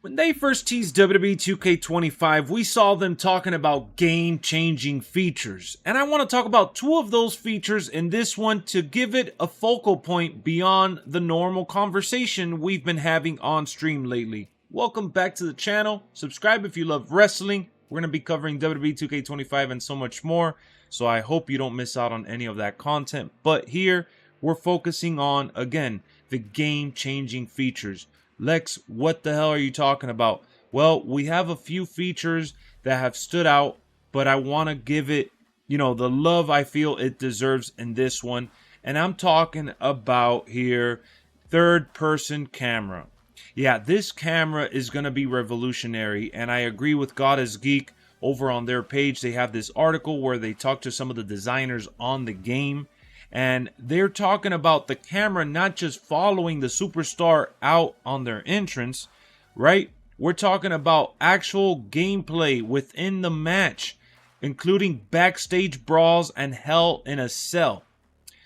When they first teased WWE 2K25, we saw them talking about game-changing features. And I want to talk about two of those features in this one to give it a focal point beyond the normal conversation we've been having on stream lately. Welcome back to the channel. Subscribe if you love wrestling. We're going to be covering WWE 2K25 and so much more. So I hope you don't miss out on any of that content. But here, we're focusing on, again, the game-changing features. Lex, what the hell are you talking about? Well, we have a few features that have stood out, but I want to give it, the love I feel it deserves in this one. And I'm talking about here, third-person camera. Yeah, this camera is going to be revolutionary, and I agree with God is Geek. Over on their page, they have this article where they talk to some of the designers on the game. And they're talking about the camera not just following the superstar out on their entrance, right? We're talking about actual gameplay within the match, including backstage brawls and Hell in a Cell.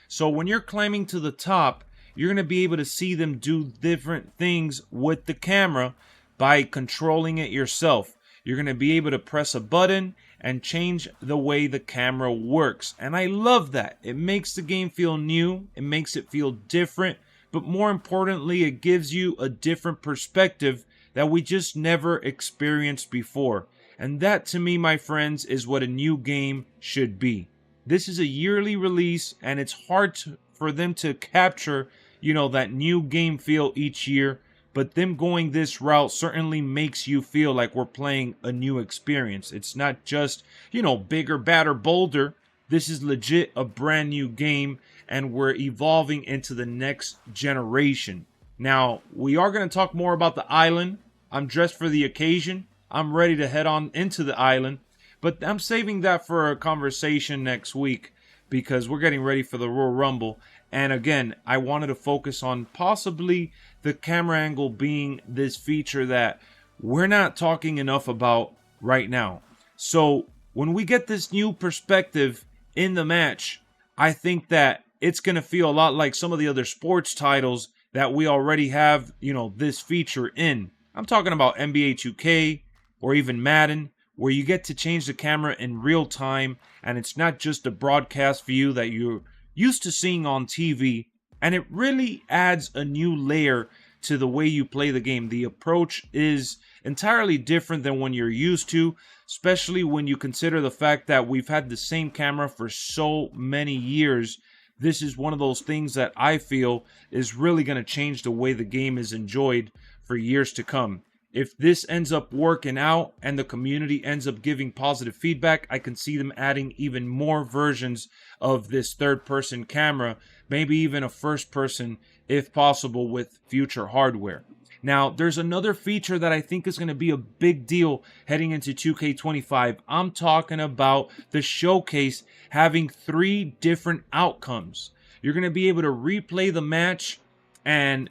So when you're climbing to the top, you're going to be able to see them do different things with the camera by controlling it yourself. You're going to be able to press a button and change the way the camera works. And I love that. It makes the game feel new. It makes it feel different. But more importantly, it gives you a different perspective that we just never experienced before. And that, to me, my friends, is what a new game should be. This is a yearly release, and it's hard for them to capture, that new game feel each year. But them going this route certainly makes you feel like we're playing a new experience. It's not just, bigger, badder, bolder. This is legit a brand new game, and we're evolving into the next generation. Now, we are going to talk more about the island. I'm dressed for the occasion. I'm ready to head on into the island. But I'm saving that for a conversation next week because we're getting ready for the Royal Rumble. And again, I wanted to focus on possibly the camera angle being this feature that we're not talking enough about right now. So when we get this new perspective in the match, I think that it's going to feel a lot like some of the other sports titles that we already have, this feature in. I'm talking about NBA 2K or even Madden, where you get to change the camera in real time, and it's not just a broadcast view that you're used to seeing on TV, and it really adds a new layer to the way you play the game. The approach is entirely different than when you're used to, especially when you consider the fact that we've had the same camera for so many years. This is one of those things that I feel is really going to change the way the game is enjoyed for years to come. If this ends up working out and the community ends up giving positive feedback, I can see them adding even more versions of this third-person camera, maybe even a first-person if possible with future hardware. Now, there's another feature that I think is going to be a big deal heading into 2K25. I'm talking about the showcase having 3 different outcomes. You're going to be able to replay the match and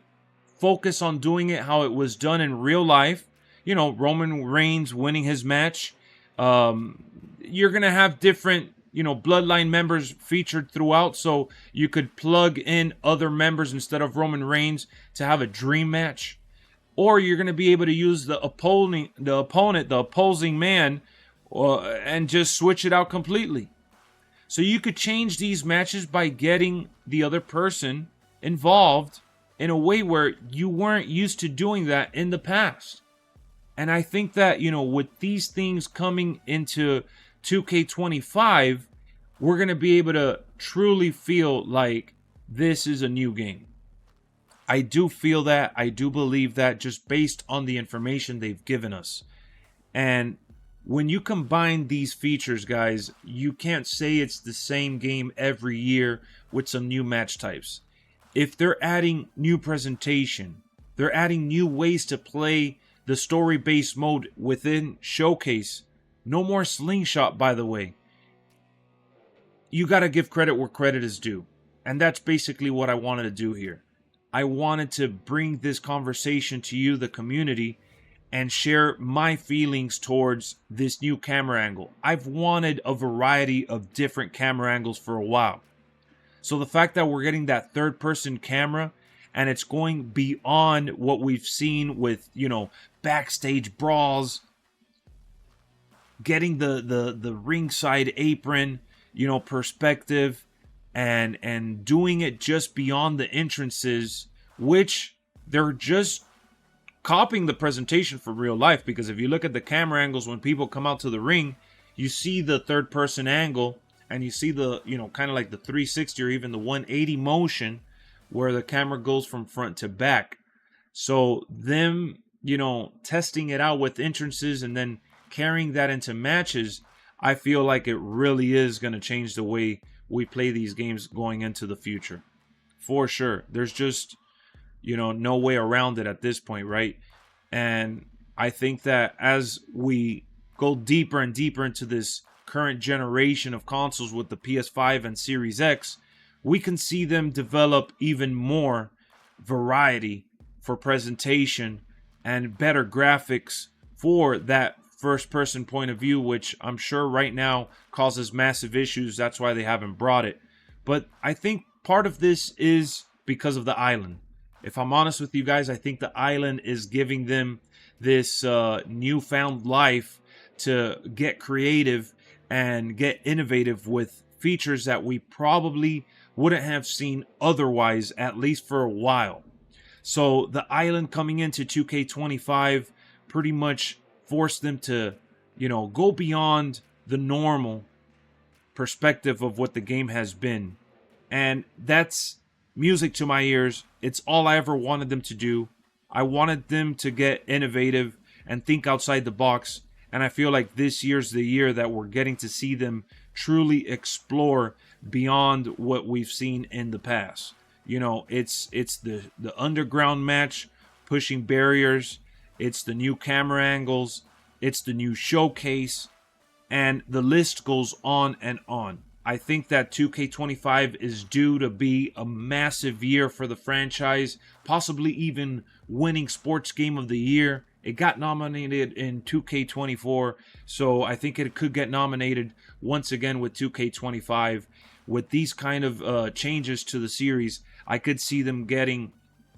focus on doing it how it was done in real life. Roman Reigns winning his match. You're going to have different, bloodline members featured throughout. So you could plug in other members instead of Roman Reigns to have a dream match. Or you're going to be able to use the opposing man, and just switch it out completely. So you could change these matches by getting the other person involved in a way where you weren't used to doing that in the past. And I think that, with these things coming into 2K25, we're going to be able to truly feel like this is a new game. I do feel that. I do believe that just based on the information they've given us. And when you combine these features, guys, you can't say it's the same game every year with some new match types. If they're adding new presentation, they're adding new ways to play the story-based mode within Showcase. No more slingshot, by the way. You got to give credit where credit is due. And that's basically what I wanted to do here. I wanted to bring this conversation to you, the community, and share my feelings towards this new camera angle. I've wanted a variety of different camera angles for a while. So the fact that we're getting that third person camera and it's going beyond what we've seen with, backstage brawls, getting the ringside apron, perspective, and doing it just beyond the entrances, which they're just copying the presentation for real life. Because if you look at the camera angles when people come out to the ring, you see the third person angle, and you see the, kind of like the 360 or even the 180 motion where the camera goes from front to back. So them, testing it out with entrances and then carrying that into matches, I feel like it really is going to change the way we play these games going into the future. For sure. There's just, no way around it at this point, right? And I think that as we go deeper and deeper into this current generation of consoles with the PS5 and Series X, we can see them develop even more variety for presentation and better graphics for that first person point of view, which I'm sure right now causes massive issues. That's why they haven't brought it. But I think part of this is because of the island. If I'm honest with you guys, I think the island is giving them this newfound life to get creative and get innovative with features that we probably wouldn't have seen otherwise, at least for a while. So the island coming into 2K25 pretty much forced them to, go beyond the normal perspective of what the game has been. And that's music to my ears. It's all I ever wanted them to do. I wanted them to get innovative and think outside the box. And I feel like this year's the year that we're getting to see them truly explore beyond what we've seen in the past. It's the underground match pushing barriers. It's the new camera angles. It's the new showcase. And the list goes on and on. I think that 2K25 is due to be a massive year for the franchise, possibly even winning Sports Game of the Year. It got nominated in 2K24, so I think it could get nominated once again with 2K25. With these kind of changes to the series, I could see them getting,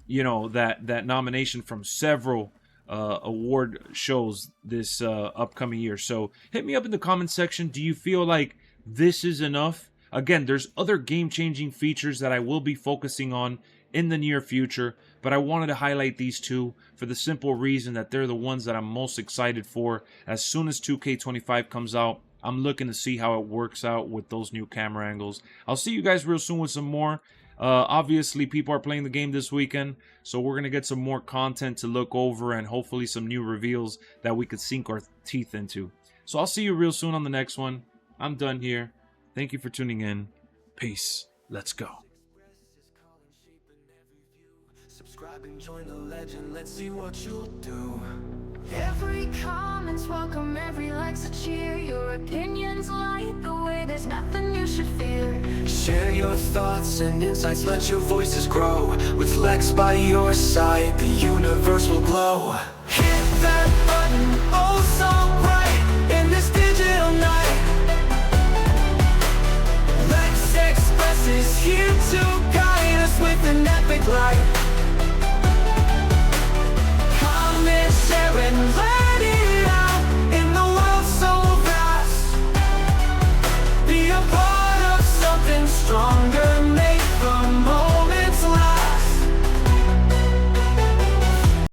that nomination from several award shows this upcoming year. So hit me up in the comment section. Do you feel like this is enough? Again, there's other game-changing features that I will be focusing on in the near future, but I wanted to highlight these two for the simple reason that they're the ones that I'm most excited for. As soon as 2K25 comes out, I'm looking to see how it works out with those new camera angles. I'll see you guys real soon with some more. Obviously, people are playing the game this weekend, so we're going to get some more content to look over and hopefully some new reveals that we could sink our teeth into. So I'll see you real soon on the next one. I'm done here. Thank you for tuning in. Peace. Let's go. Subscribe and join the legend, let's see what you'll do. Every comment's welcome, every like's a cheer. Your opinions light the way, there's nothing you should fear. Share your thoughts and insights, let your voices grow. With Lexx by your side, the universe will glow. Hit that button, oh so bright, in this digital night. LexxExpress is here to guide us with an epic light.